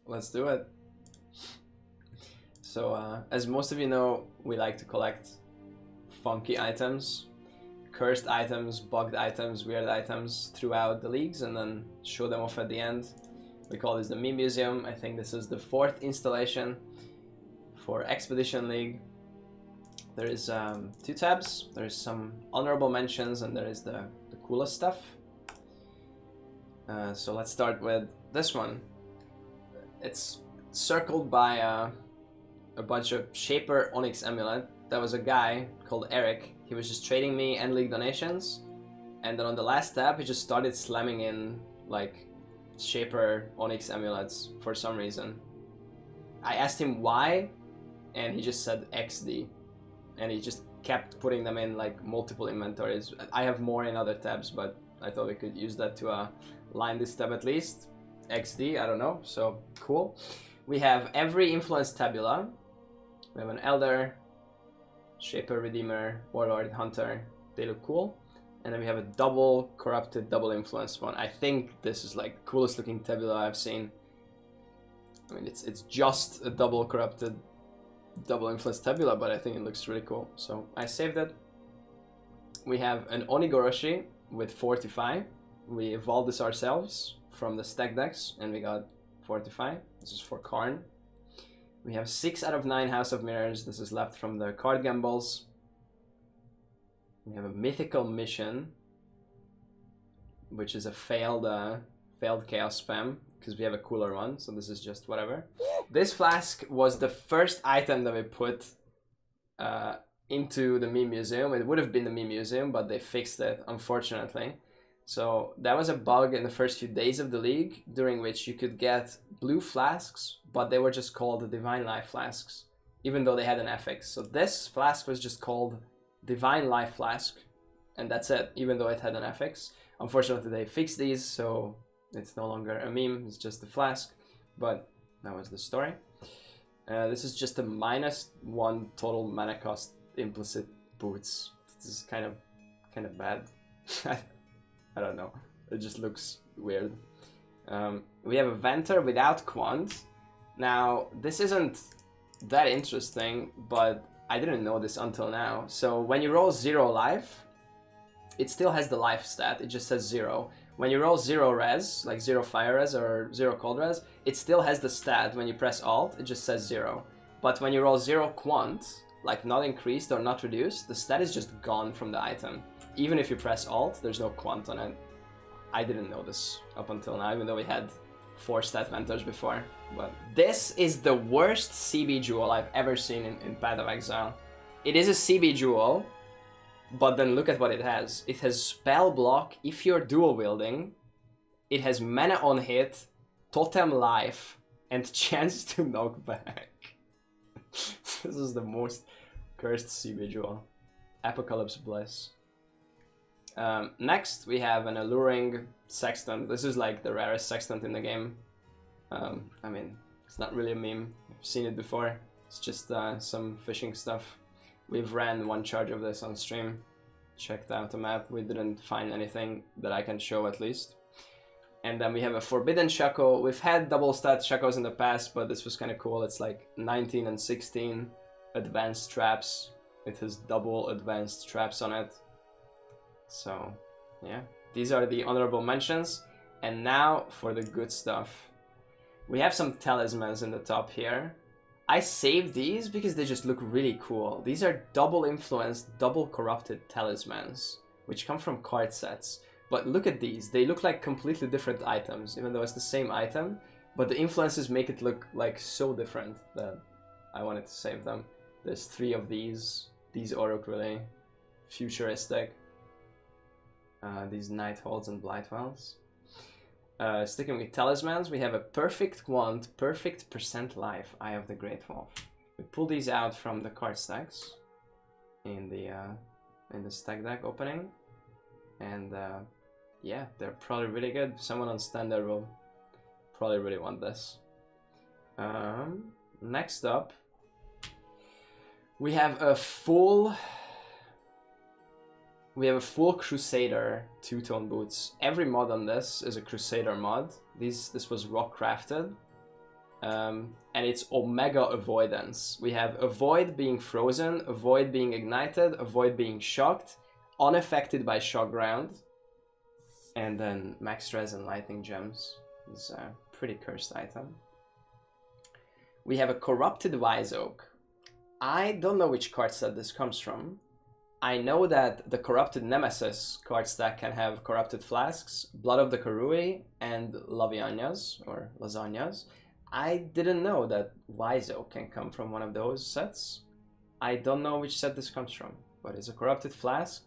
let's do it. So, as most of you know, we like to collect funky items, cursed items, bugged items, weird items throughout the leagues, and then show them off at the end. We call this the Meme Museum. I think this is the 4th installation for Expedition League. There is 2 tabs. There is some honorable mentions, and there is the coolest stuff. So let's start with this one. It's circled by a bunch of Shaper Onyx Amulet. That was a guy called Eric. He was just trading me and league donations, and then on the last tab he just started slamming in like Shaper Onyx Amulets for some reason. I asked him why, and he just said XD, and he just kept putting them in like multiple inventories. I have more in other tabs, but I thought we could use that to line this tab at least. XD, I don't know, so cool. We have every influence tabula. We have an Elder, Shaper, Redeemer, Warlord, Hunter. They look cool. And then we have a double corrupted, double influence one. I think this is like the coolest looking tabula I've seen. I mean, it's just a double corrupted, double influence tabula, but I think it looks really cool. So I saved it. We have an Onigoroshi with Fortify. We evolved this ourselves from the stack decks, and we got Fortify. This is for Karn. We have 6 out of 9 House of Mirrors. This is left from the card gambles. We have a mythical mission, which is a failed chaos spam, because we have a cooler one, so this is just whatever. This flask was the first item that we put into the Meme Museum. It would have been the Meme Museum, but they fixed it, unfortunately. So that was a bug in the first few days of the league, during which you could get blue flasks, but they were just called the Divine Life flasks, even though they had an affix. So this flask was just called Divine Life Flask, and that's it, even though it had an affix. Unfortunately, they fixed these, so it's no longer a meme, it's just a flask, but that was the story. This is just a -1 total mana cost implicit boots. This is kind of bad. I don't know, it just looks weird. We have a Ventor without Quant. Now, this isn't that interesting, but I didn't know this until now. So when you roll 0 life, it still has the life stat, it just says 0. When you roll 0 res, like 0 fire res or 0 cold res, it still has the stat. When you press alt, it just says 0. But when you roll 0 quant, like not increased or not reduced, the stat is just gone from the item. Even if you press alt, there's no quant on it. I didn't know this up until now, even though we had 4 stat ventors before. But this is the worst CB jewel I've ever seen in Path of Exile. It is a CB jewel, but then look at what it has. It has spell block if you're dual wielding. It has mana on hit, totem life, and chance to knock back. This is the most cursed CB jewel. Apocalypse Bliss. Next, we have an alluring sextant. This is like the rarest sextant in the game. I mean, it's not really a meme. I've seen it before. It's just some fishing stuff. We've ran 1 charge of this on stream. Checked out the map. We didn't find anything that I can show, at least. And then we have a Forbidden Shackle. We've had double stat shackles in the past, but this was kind of cool. It's like 19 and 16 advanced traps. It has double advanced traps on it. So, yeah. These are the honorable mentions. And now for the good stuff. We have some talismans in the top here. I saved these because they just look really cool. These are double influenced, double corrupted talismans, which come from card sets. But look at these. They look like completely different items, even though it's the same item. But the influences make it look like so different that I wanted to save them. There's 3 of these. These all look really futuristic. These Nightholds and Blightwells. Sticking with talismans, we have a perfect quant, perfect percent life, Eye of the Great Wolf. We pull these out from the card stacks in the stack deck opening, and yeah, they're probably really good. Someone on standard will probably really want this. Next up, we have a full Crusader 2-tone boots. Every mod on this is a Crusader mod. This was rock crafted. and it's Omega Avoidance. We have Avoid being frozen, Avoid being ignited, Avoid being shocked, unaffected by shock ground, and then Max Stress and Lightning Gems is a pretty cursed item. We have a Corrupted Wise Oak. I don't know which card set this comes from. I know that the Corrupted Nemesis card stack can have Corrupted Flasks, Blood of the Karui, and Lavianas, or Lasagnas. I didn't know that Wise Oak can come from one of those sets. I don't know which set this comes from, but it's a Corrupted Flask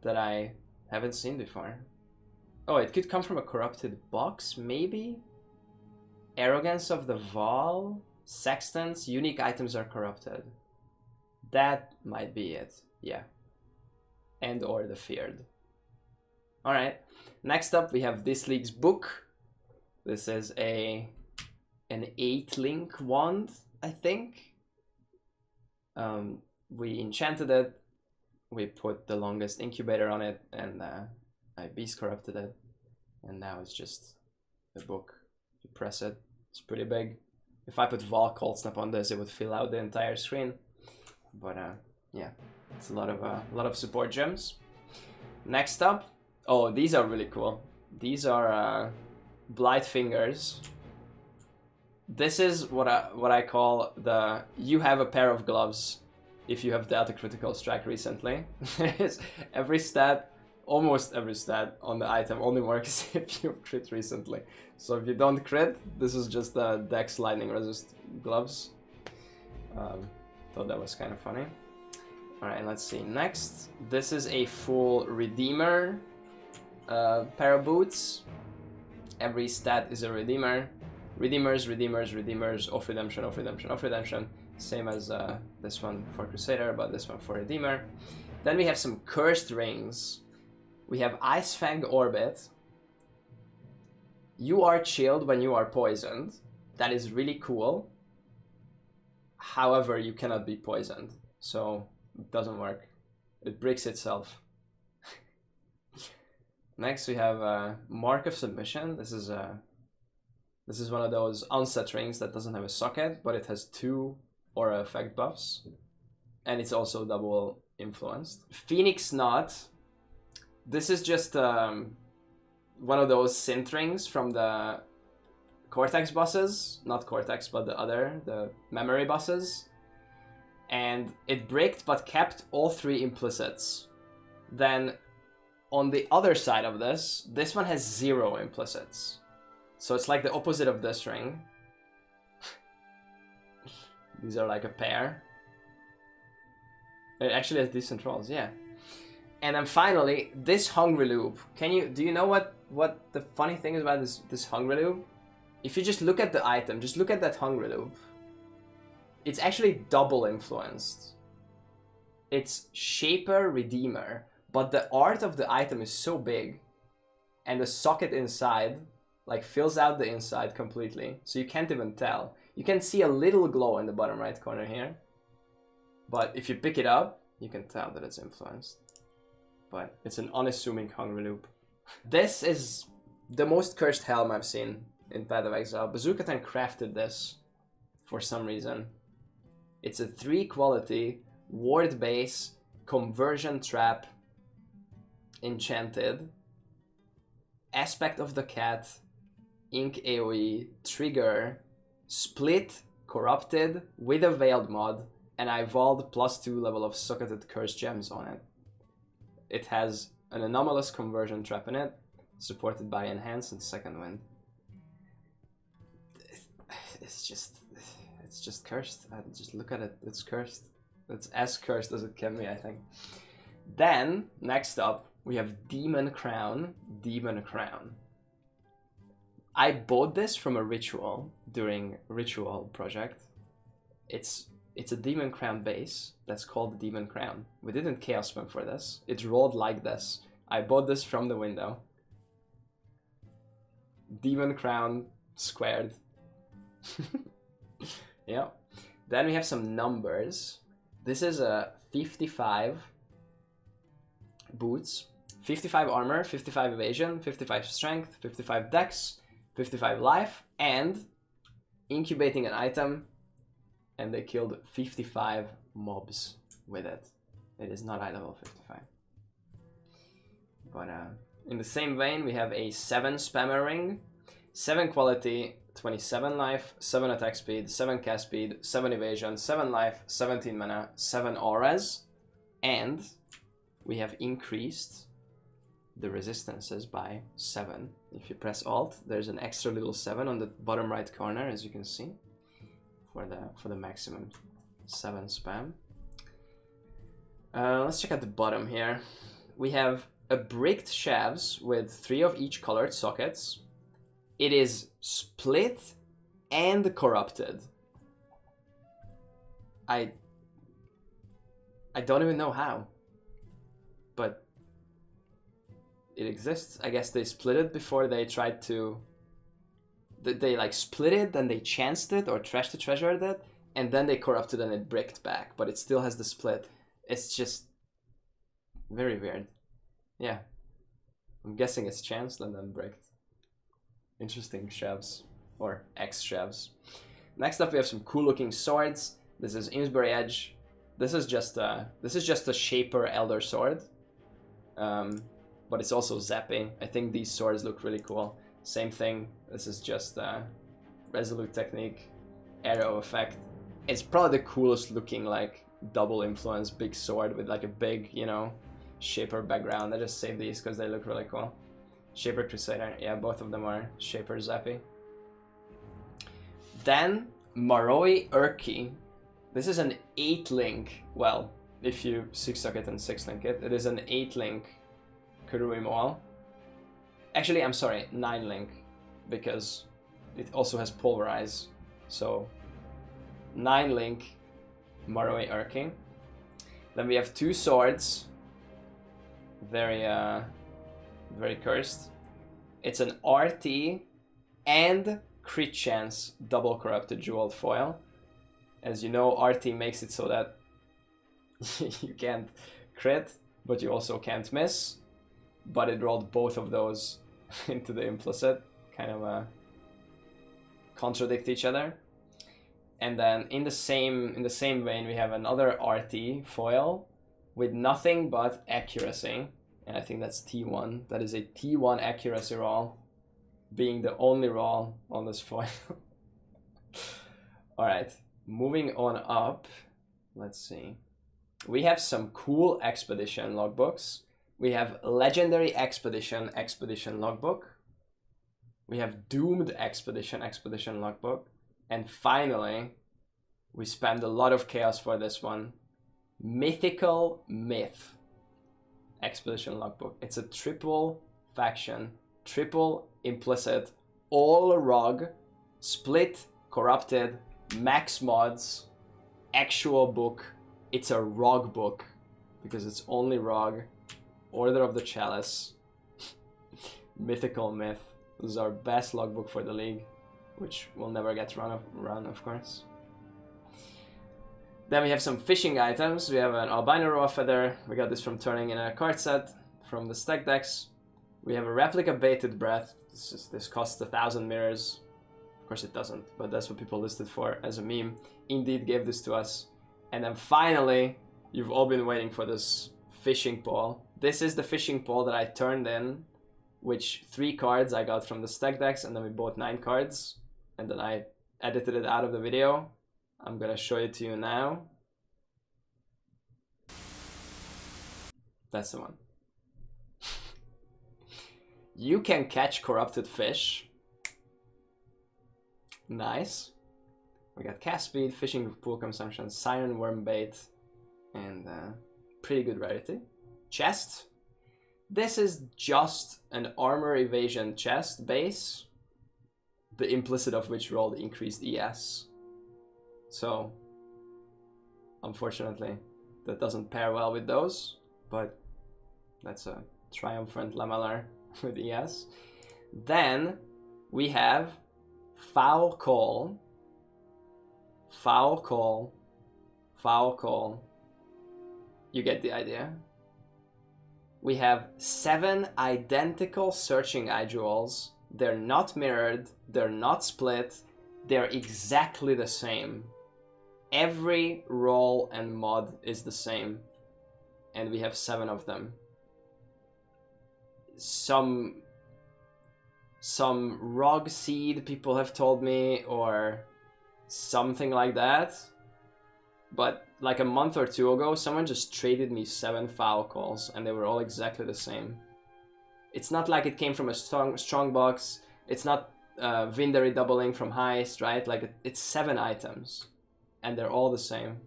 that I haven't seen before. Oh, it could come from a Corrupted Box, maybe? Arrogance of the Vaal, Sextants, unique items are corrupted. That might be it, yeah. And or the Feared. Alright, next up we have this league's book. This is an 8-link wand, I think. We enchanted it, we put the longest incubator on it, and I beast corrupted it. And now it's just a book. You press it, it's pretty big. If I put Vaal Cold Snap on this, it would fill out the entire screen. But yeah, it's a lot of support gems. Next up, oh, these are really cool. These are Blight Fingers. This is what I call the you have a pair of gloves if you have dealt a critical strike recently. There is every stat, almost every stat on the item only works if you crit recently. So if you don't crit, this is just the Dex Lightning Resist gloves. Thought that was kind of funny. Alright, let's see. Next, this is a full Redeemer pair of boots. Every stat is a Redeemer. Redeemers, Redeemers, Redeemers, off redemption, off redemption, off redemption. Same as this one for Crusader, but this one for Redeemer. Then we have some Cursed Rings. We have Ice Fang Orbit. You are chilled when you are poisoned. That is really cool. However, you cannot be poisoned, so it doesn't work. It breaks itself. Next, we have Mark of Submission. This is one of those onset rings that doesn't have a socket, but it has 2 aura effect buffs, and it's also double influenced. Phoenix Knot. This is just one of those synth rings from the Cortex bosses, not Cortex, but the memory bosses. And it bricked but kept all 3 implicits. Then on the other side of this one has 0 implicits. So it's like the opposite of this ring. These are like a pair. It actually has decent rolls, yeah. And then finally, this Hungry Loop. Do you know what the funny thing is about this Hungry Loop? If you just look at the item, just look at that Hungry Loop. It's actually double influenced. It's Shaper Redeemer, but the art of the item is so big, and the socket inside like fills out the inside completely, so you can't even tell. You can see a little glow in the bottom right corner here, but if you pick it up, you can tell that it's influenced. But it's an unassuming Hungry Loop. This is the most cursed helm I've seen in Path of Exile. Bazooka-Tan crafted this for some reason. It's a 3 quality, ward base, conversion trap, enchanted, aspect of the cat, ink AoE, trigger, split, corrupted, with a veiled mod, and I vaulted +2 level of socketed cursed gems on it. It has an anomalous conversion trap in it, supported by Enhance and Second Wind. It's just cursed. Just look at it, it's cursed. It's as cursed as it can be, I think. Then, next up, we have Demon Crown. Demon Crown. I bought this from a ritual during Ritual project. It's a Demon Crown base that's called the Demon Crown. We didn't Chaos Spam for this. It rolled like this. I bought this from the window. Demon Crown squared. Yeah. Then we have some numbers. This is a 55 boots, 55 armor, 55 evasion, 55 strength, 55 dex, 55 life, and incubating an item, and they killed 55 mobs with it. It is not high level 55. But in the same vein, we have a 7 spammer ring, 7 quality, 27 life, 7 attack speed, 7 cast speed, 7 evasion, 7 life, 17 mana, 7 auras, and we have increased the resistances by 7. If you press Alt, there's an extra little 7 on the bottom right corner, as you can see, for the maximum 7 spam. Let's check out the bottom here. We have a bricked shelves with 3 of each colored sockets. It is split and corrupted. I don't even know how, but it exists. I guess they split it before they tried to... They like split it, then they chanced it or trash the treasured it, and then they corrupted and it bricked back, but it still has the split. It's just very weird. Yeah. I'm guessing it's chanced and then bricked. Interesting shelves, or X-shelves. Next up we have some cool looking swords. This is Amesbury Edge. This is just a Shaper Elder Sword. But it's also zapping. I think these swords look really cool. Same thing, this is just Resolute Technique, Arrow Effect. It's probably the coolest looking like double influence big sword with like a big, you know, Shaper background. I just saved these because they look really cool. Shaper Crusader, yeah, both of them are Shaper Zappy. Then Maroi Urki. This is an 8-link, well, if you 6-suck it and 6-link it, it is an 8-link Kurui Moal. Actually, I'm sorry, 9-link, because it also has Pulverize. So 9-link Maroi Urki. Then we have 2 swords. Very cursed. It's an RT and crit chance double corrupted jeweled foil. As you know, RT makes it so that you can't crit, but you also can't miss. But it rolled both of those into the implicit, kind of contradict each other. And then in the same vein, we have another RT foil with nothing but accuracy. And I think that's T1. That is a T1 accuracy roll, being the only roll on this foil. Alright, moving on up. Let's see. We have some cool expedition logbooks. We have Legendary Expedition logbook. We have Doomed Expedition logbook. And finally, we spammed a lot of chaos for this one. Mythical Myth Expedition logbook. It's a triple faction, triple implicit, all ROG, split, corrupted, max mods, actual book. It's a ROG book because it's only ROG. Order of the Chalice, Mythical Myth. This is our best logbook for the league, which will never get run, of course. Then we have some fishing items. We have an albino raw feather. We got this from turning in a card set from the stack decks. We have a replica baited breath. This costs 1,000 mirrors. Of course it doesn't, but that's what people listed for as a meme. Indeed gave this to us. And then finally, you've all been waiting for this fishing pole. This is the fishing pole that I turned in, which 3 cards I got from the stack decks, and then we bought 9 cards, and then I edited it out of the video. I'm gonna show it to you now. That's the one. You can catch corrupted fish. Nice. We got cast speed, fishing pool consumption, siren worm bait, and pretty good rarity. Chest. This is just an armor evasion chest base, the implicit of which rolled increased ES. So, unfortunately, that doesn't pair well with those, but that's a triumphant Lamellar with ES. Then we have Foul Call, Foul Call, Foul Call. You get the idea. We have 7 identical Searching Eye Jewels. They're not mirrored, they're not split, they're exactly the same. Every role and mod is the same, and we have 7 of them. Some rog seed people have told me, or something like that. But like a month or 2 ago, someone just traded me 7 foul calls, and they were all exactly the same. It's not like it came from a strong box. It's not Vindery doubling from heist, right? Like it's 7 items, and they're all the same.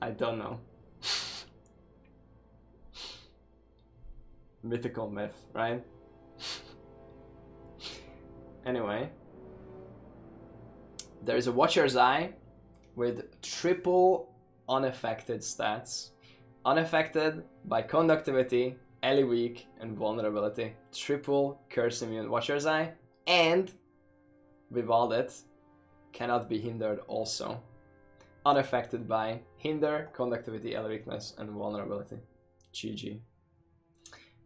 I don't know. Mythical myth, right? Anyway, there's a Watcher's Eye with triple unaffected stats. Unaffected by conductivity, ally weak, and vulnerability. Triple curse immune Watcher's Eye, and without it, cannot be hindered also. Unaffected by hinder, conductivity, ally weakness, and vulnerability. GG.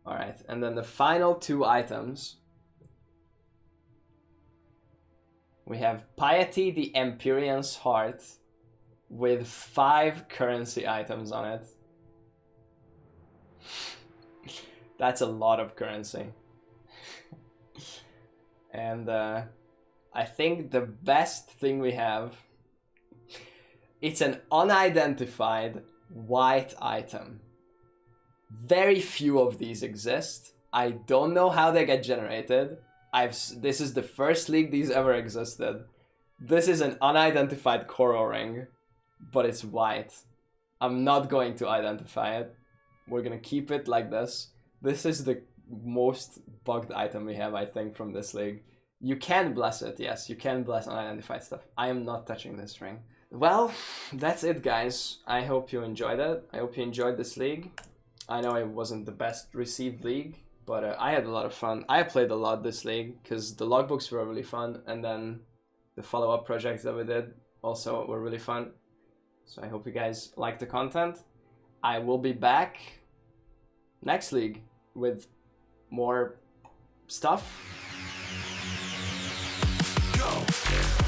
Alright, and then the final 2 items. We have Piety the Empyrean's Heart with 5 currency items on it. That's a lot of currency. And I think the best thing we have, it's an unidentified white item. Very few of these exist. I don't know how they get generated. This is the first league these ever existed. This is an unidentified coral ring, but it's white. I'm not going to identify it. We're gonna keep it like this. This is the most bugged item we have, I think, from this league. You can bless it, yes, you can bless unidentified stuff. I am not touching this ring. Well, that's it, guys. I hope you enjoyed it. I hope you enjoyed this league. I know it wasn't the best received league, but I had a lot of fun. I played a lot this league because the logbooks were really fun, and then the follow-up projects that we did also were really fun. So I hope you guys like the content. I will be back next league with more stuff. Go!